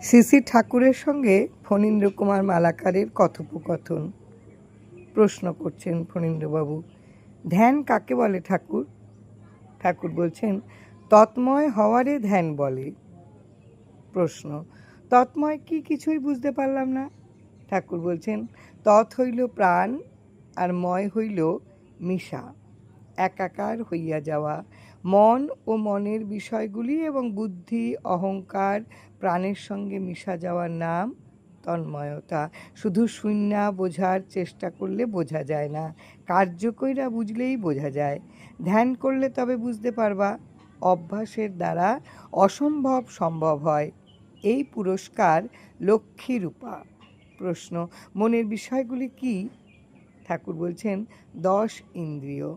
শ্রী ঠাকুরের সঙ্গে ফণীন্দ্র কুমার মালাকারের কথোপকথন। প্রশ্ন করছেন ফণীন্দ্রবাবু, ধ্যান কাকে বলে ঠাকুর? ঠাকুর বলছেন, তৎময় হওয়ারে ধ্যান বলে। প্রশ্ন, তৎময় কি? কিছুই বুঝতে পারলাম না। ঠাকুর বলছেন, তৎ হইল প্রাণ আর ময় হইল মিশা, একাকার হইয়া যাওয়া। মন ও মনের বিষয়গুলি এবং বুদ্ধি অহংকার প্রাণের সঙ্গে মিশা যাওয়ার নাম তন্ময়তা। শুধু শূন্যা বোঝার চেষ্টা করলে বোঝা যায় না, কার্য কইরা বুঝলেই বোঝা যায়। ধ্যান করলে তবে বুঝতে পারবা, অভ্যাসের দ্বারা অসম্ভব সম্ভব হয়। এই পুরস্কার লক্ষ্মীরূপা। প্রশ্ন, মনের বিষয়গুলি কি? ঠাকুর বলছেন, 10 ইন্দ্রিয়।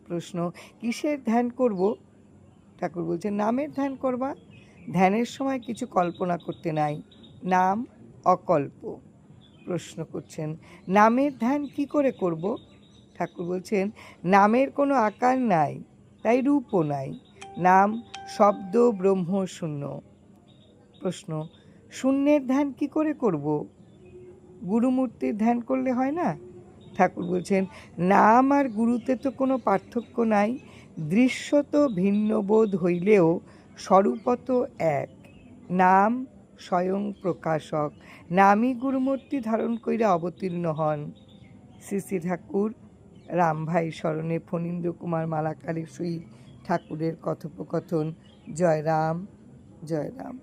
প্রশ্ন, কিসের ধ্যান করব? ঠাকুর বলছেন, নামের ধ্যান করবা। ধ্যানের সময় কিছু কল্পনা করতে নাই, নাম অকল্প। প্রশ্ন করছেন, নামের ধ্যান কি করে করব? ঠাকুর বলছেন, নামের কোনো আকার নাই, তাই রূপও নাই। নাম শব্দ ব্রহ্ম শূন্য। প্রশ্ন, শূন্যের ধ্যান কি করে করব? গুরুমূর্তির ধ্যান করলে হয় না? ঠাকুর বলছেন, নাম আর গুরুতে তো কোনো পার্থক্য নাই। দৃশ্যত ভিন্ন বোধ হইলেও স্বরূপত এক। নাম স্বয়ং প্রকাশক, নামই গুরুমূর্তি ধারণ কইরা অবতীর্ণ হন। শ্রী ঠাকুর রামভাই স্মরণে ফণীন্দ্র কুমার মালাকারের সহিত ঠাকুরের কথোপকথন। জয় রাম, জয় রাম।